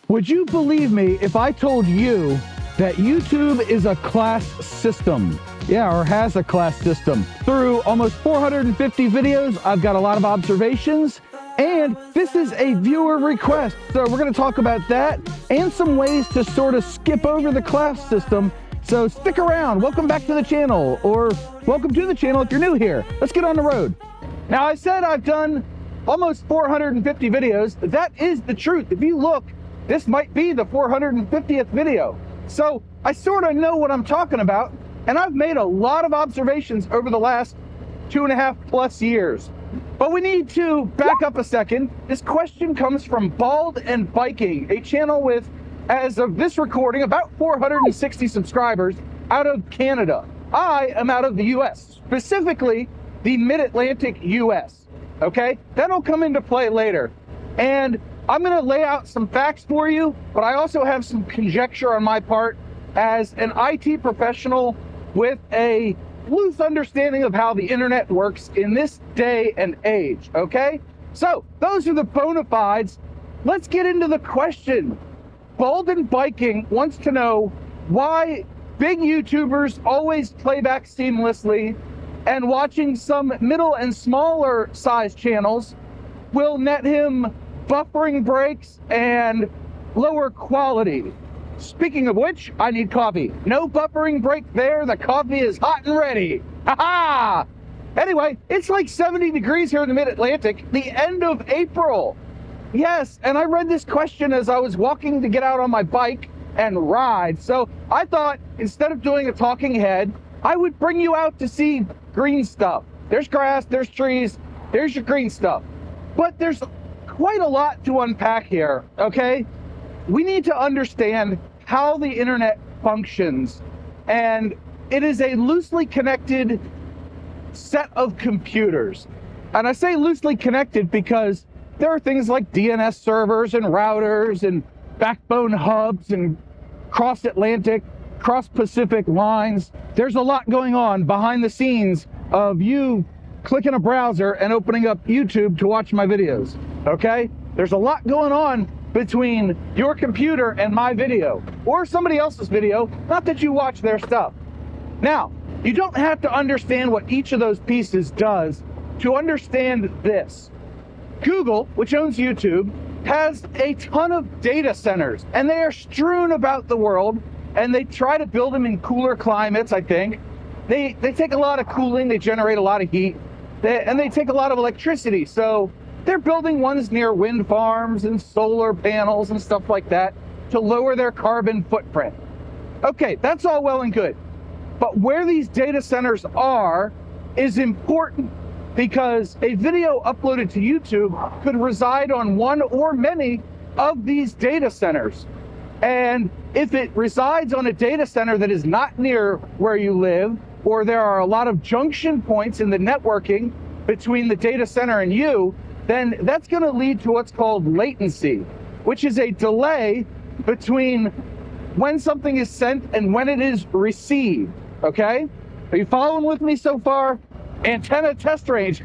Would you believe me if I told you that YouTube is a class system? Yeah, or has a class system. Through almost 450 videos, I've got a lot of observations, and this is a viewer request. So we're gonna talk about that and some ways to sort of skip over the class system. So stick around. Welcome back to the channel, or welcome to the channel if you're new here. Let's get on the road. Now, I said I've done almost 450 videos. That is the truth. If you look, this might be the 450th video. So I sort of know what I'm talking about, and I've made a lot of observations over the last 2.5+ years. But we need to back up a second. This question comes from Bald and Biking, a channel with, as of this recording, about 460 subscribers out of Canada. I am out of the US, specifically the Mid-Atlantic US, okay? That'll come into play later. And I'm gonna lay out some facts for you, but I also have some conjecture on my part as an IT professional with a loose understanding of how the internet works in this day and age, okay? So those are the bona fides. Let's get into the question. Bald and Biking wants to know why big YouTubers always play back seamlessly and watching some middle and smaller size channels will net him buffering breaks and lower quality. Speaking of which, I need coffee. No buffering break there. The coffee is hot and ready. Ha-ha! Anyway, it's like 70 degrees here in the Mid-Atlantic, the end of April. Yes, and I read this question as I was walking to get out on my bike and ride. So I thought instead of doing a talking head, I would bring you out to see green stuff. There's grass, there's trees, there's your green stuff. But there's quite a lot to unpack here, okay? We need to understand how the internet functions, and it is a loosely connected set of computers. And I say loosely connected because there are things like DNS servers and routers and backbone hubs and cross-Atlantic, cross-Pacific lines. There's a lot going on behind the scenes of you clicking a browser and opening up YouTube to watch my videos, okay? There's a lot going on between your computer and my video, or somebody else's video, not that you watch their stuff. Now, you don't have to understand what each of those pieces does to understand this. Google, which owns YouTube, has a ton of data centers, and they are strewn about the world, and they try to build them in cooler climates, I think. They take a lot of cooling, they generate a lot of heat, and they take a lot of electricity. So they're building ones near wind farms and solar panels and stuff like that to lower their carbon footprint. Okay, that's all well and good. But where these data centers are is important, because a video uploaded to YouTube could reside on one or many of these data centers. And if it resides on a data center that is not near where you live, or there are a lot of junction points in the networking between the data center and you, then that's going to lead to what's called latency, which is a delay between when something is sent and when it is received, okay? Are you following with me so far? Antenna test range.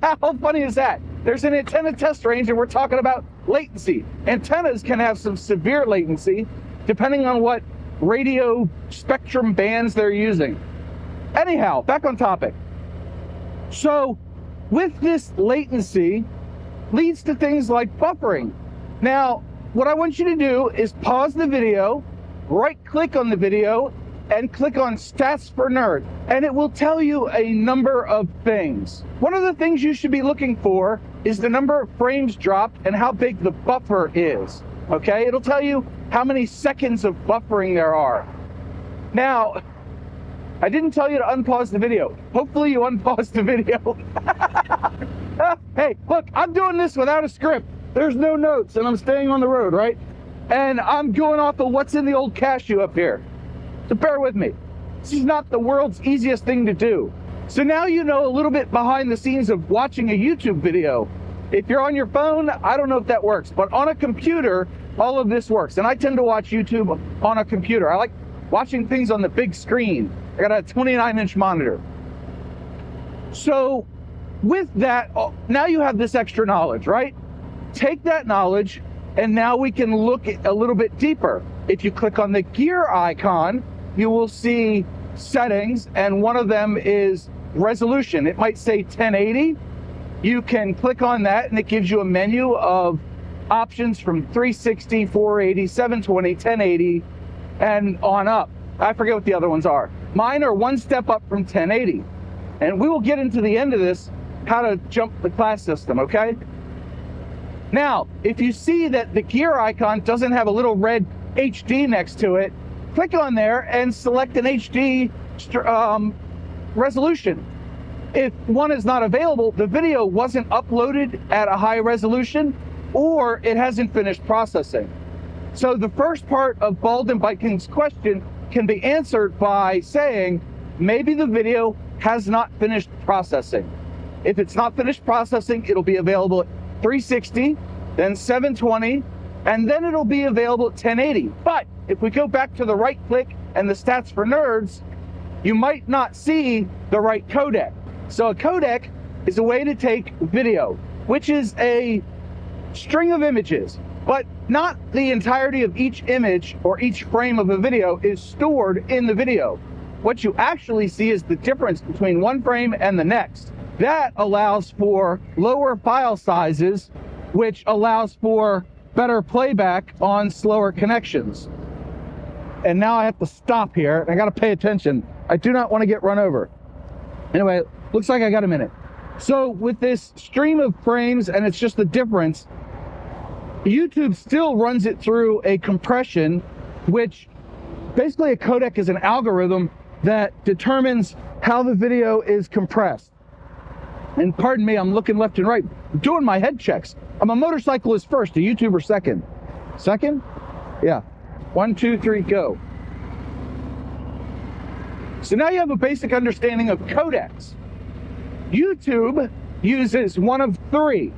How funny is that? There's an antenna test range and we're talking about latency. Antennas can have some severe latency depending on what radio spectrum bands they're using. Anyhow, back on topic. So with this latency leads to things like buffering. Now, what I want you to do is pause the video, right-click on the video, and click on Stats for Nerd, and it will tell you a number of things. One of the things you should be looking for is the number of frames dropped and how big the buffer is, okay? It'll tell you how many seconds of buffering there are. Now, I didn't tell you to unpause the video. Hopefully you unpaused the video. Hey, look, I'm doing this without a script. There's no notes, and I'm staying on the road, right? And I'm going off of what's in the old cashew up here. So bear with me. This is not the world's easiest thing to do. So now you know a little bit behind the scenes of watching a YouTube video. If you're on your phone, I don't know if that works, but on a computer, all of this works. And I tend to watch YouTube on a computer. I like watching things on the big screen. I got a 29-inch monitor. So with that, now you have this extra knowledge, right? Take that knowledge, And now we can look a little bit deeper. If you click on the gear icon, you will see settings, and one of them is resolution. It might say 1080. You can click on that and it gives you a menu of options from 360, 480, 720, 1080, and on up. I forget what the other ones are. Mine are one step up from 1080. And we will get into the end of this, how to jump the class system, okay? Now, if you see that the gear icon doesn't have a little red HD next to it, click on there and select an HD resolution. If one is not available, the video wasn't uploaded at a high resolution, or it hasn't finished processing. So the first part of Bald and Viking's question can be answered by saying, maybe the video has not finished processing. If it's not finished processing, it'll be available at 360, then 720, and then it'll be available at 1080. But if we go back to the right click and the stats for nerds, you might not see the right codec. So a codec is a way to take video, which is a string of images, but not the entirety of each image or each frame of a video is stored in the video. What you actually see is the difference between one frame and the next. That allows for lower file sizes, which allows for better playback on slower connections. And now I have to stop here. I got to pay attention. I do not want to get run over. Anyway, looks like I got a minute. So with this stream of frames, and it's just the difference, YouTube still runs it through a compression, which basically a codec is an algorithm that determines how the video is compressed. And pardon me, I'm looking left and right, doing my head checks. I'm a motorcyclist first, a YouTuber second. Second? Yeah. 1, 2, 3, go. So now you have a basic understanding of codecs. YouTube uses one of three.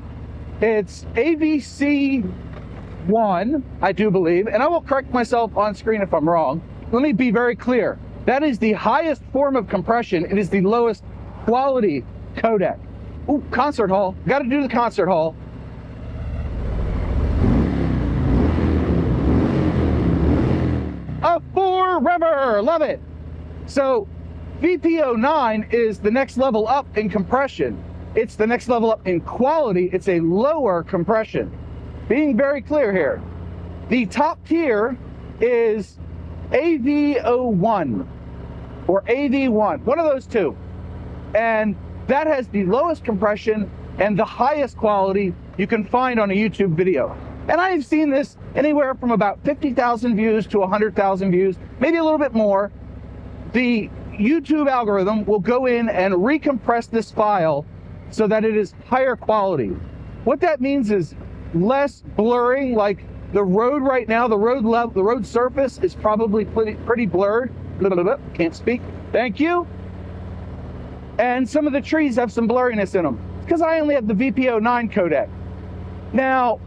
It's AVC1, I do believe, and I will correct myself on screen if I'm wrong. Let me be very clear. That is the highest form of compression. It is the lowest quality codec. Ooh, concert hall. Got to do the concert hall. A forever, love it. So VPO9 is the next level up in compression. It's the next level up in quality. It's a lower compression. Being very clear here. The top tier is AVO1 or AV1, one of those two. And that has the lowest compression and the highest quality you can find on a YouTube video. And I've seen this anywhere from about 50,000 views to 100,000 views, maybe a little bit more. The YouTube algorithm will go in and recompress this file so that it is higher quality. What that means is less blurring, like the road right now, the road surface is probably pretty blurred. Can't speak. Thank you. And some of the trees have some blurriness in them because I only have the VPO9 codec. Now,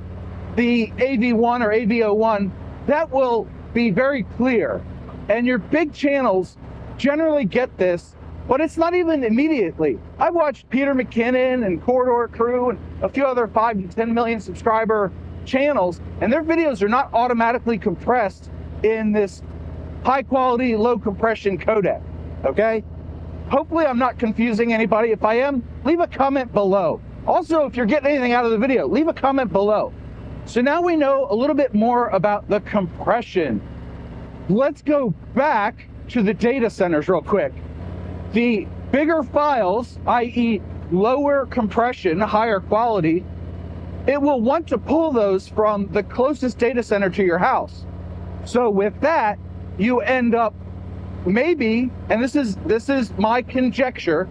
the AV1 or AVO1, that will be very clear. And your big channels generally get this, but it's not even immediately. I've watched Peter McKinnon and Corridor Crew and a few other 5 to 10 million subscriber channels, and their videos are not automatically compressed in this high quality, low compression codec, okay? Hopefully I'm not confusing anybody. If I am, leave a comment below. Also, if you're getting anything out of the video, leave a comment below. So now we know a little bit more about the compression. Let's go back to the data centers real quick. The bigger files, i.e. lower compression, higher quality, it will want to pull those from the closest data center to your house. So with that, you end up maybe, and this is my conjecture,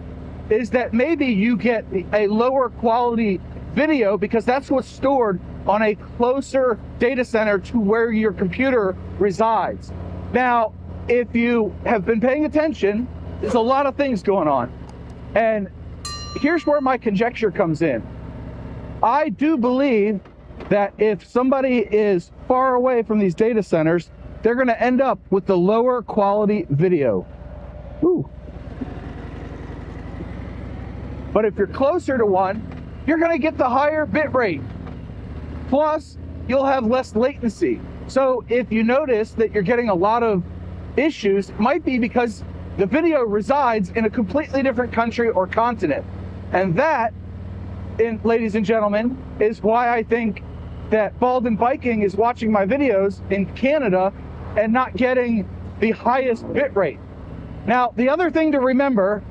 is that maybe you get a lower quality video because that's what's stored on a closer data center to where your computer resides. Now, if you have been paying attention, there's a lot of things going on. And here's where my conjecture comes in. I do believe that if somebody is far away from these data centers, they're going to end up with the lower quality video. Ooh. But if you're closer to one, you're going to get the higher bit rate. Plus, you'll have less latency. So if you notice that you're getting a lot of issues, it might be because the video resides in a completely different country or continent. And that, ladies and gentlemen, is why I think that Bald and Biking is watching my videos in Canada and not getting the highest bit rate. Now, the other thing to remember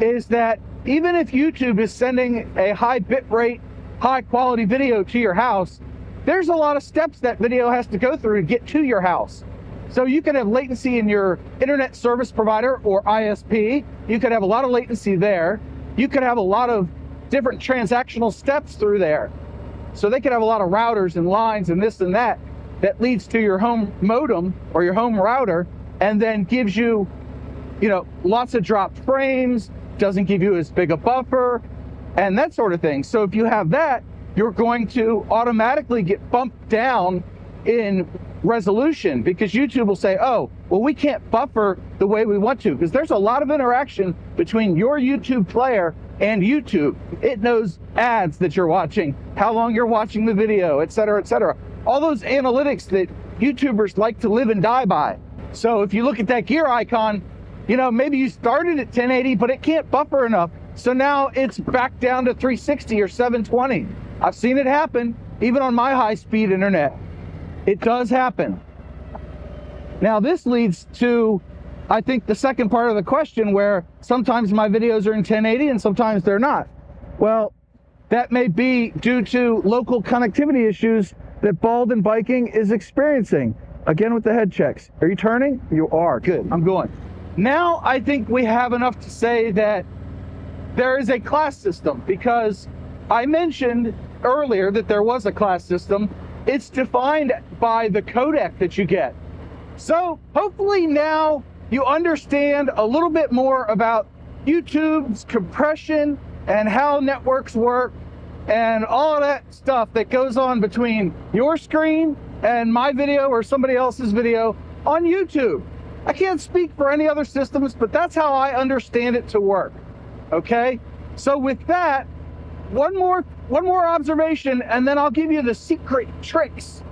is that even if YouTube is sending a high bit rate, high quality video to your house, there's a lot of steps that video has to go through to get to your house. So you could have latency in your internet service provider or ISP. You could have a lot of latency there. You could have a lot of different transactional steps through there. So they could have a lot of routers and lines and this and that leads to your home modem or your home router, and then gives you, lots of dropped frames, doesn't give you as big a buffer, and that sort of thing. So if you have that, you're going to automatically get bumped down in resolution, because YouTube will say, oh, well, we can't buffer the way we want to, because there's a lot of interaction between your YouTube player and YouTube. It knows ads that you're watching, how long you're watching the video, et cetera, et cetera. All those analytics that YouTubers like to live and die by. So if you look at that gear icon, maybe you started at 1080, but it can't buffer enough. So now it's back down to 360 or 720. I've seen it happen, even on my high-speed internet. It does happen. Now this leads to, I think, the second part of the question, where sometimes my videos are in 1080 and sometimes they're not. Well, that may be due to local connectivity issues that Bald and Biking is experiencing. Again with the head checks. Are you turning? You are. Good. I'm going. Now I think we have enough to say that there is a class system, because I mentioned earlier that there was a class system. It's defined by the codec that you get. So hopefully now you understand a little bit more about YouTube's compression and how networks work and all of that stuff that goes on between your screen and my video or somebody else's video on YouTube. I can't speak for any other systems, but that's how I understand it to work. Okay? So with that, one more observation, and then I'll give you the secret tricks.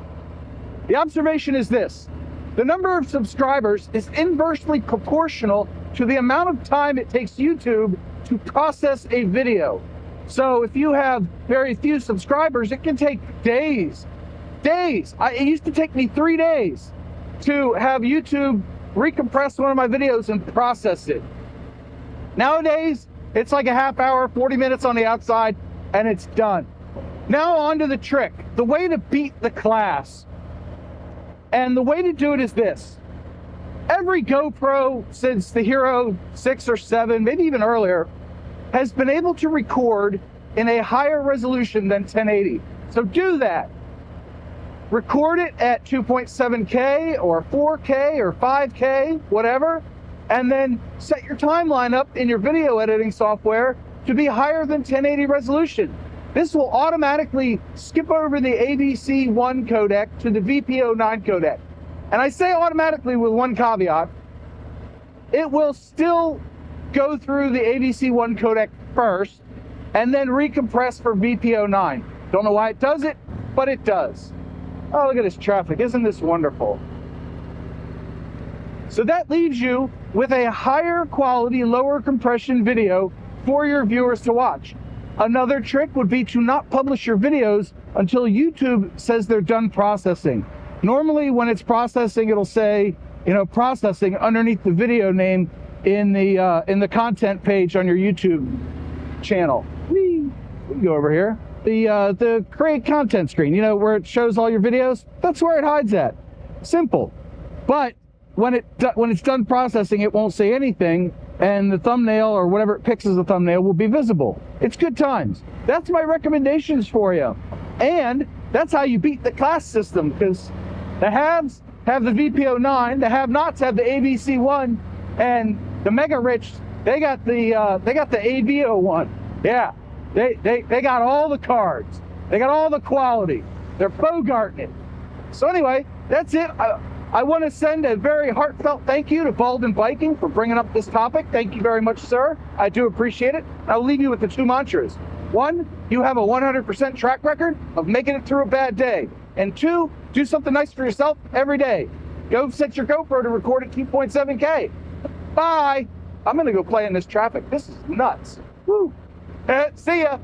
The observation is this: the number of subscribers is inversely proportional to the amount of time it takes YouTube to process a video. So if you have very few subscribers, it can take days. It used to take me 3 days to have YouTube recompress one of my videos and process it. Nowadays, it's like a half hour, 40 minutes on the outside, and it's done. Now on to the trick, the way to beat the class. And the way to do it is this. Every GoPro since the Hero 6 or 7, maybe even earlier, has been able to record in a higher resolution than 1080. So do that. Record it at 2.7K or 4K or 5K, whatever, and then set your timeline up in your video editing software to be higher than 1080 resolution. This will automatically skip over the ABC1 codec to the VPO9 codec. And I say automatically with one caveat. It will still go through the ABC1 codec first and then recompress for VPO9. Don't know why it does it, but it does. Oh, look at this traffic. Isn't this wonderful? So that leaves you with a higher quality, lower compression video for your viewers to watch. Another trick would be to not publish your videos until YouTube says they're done processing. Normally when it's processing, it'll say, processing underneath the video name in the content page on your YouTube channel. We can go over here. The create content screen, where it shows all your videos, that's where it hides at. Simple. But when it's done processing, it won't say anything, and the thumbnail or whatever it picks as a thumbnail will be visible. It's good times. That's my recommendations for you. And that's how you beat the class system, because the haves have the VPO9, the have-nots have the ABC1, and the mega rich, they got the AVO1. Yeah. They got all the cards. They got all the quality. They're bogarting it. So anyway, that's it. I want to send a very heartfelt thank you to Bald and Biking for bringing up this topic. Thank you very much, sir. I do appreciate it. I'll leave you with the 2 mantras. 1, you have a 100% track record of making it through a bad day. And 2, do something nice for yourself every day. Go set your GoPro to record at 2.7K. Bye. I'm going to go play in this traffic. This is nuts. Woo. See ya.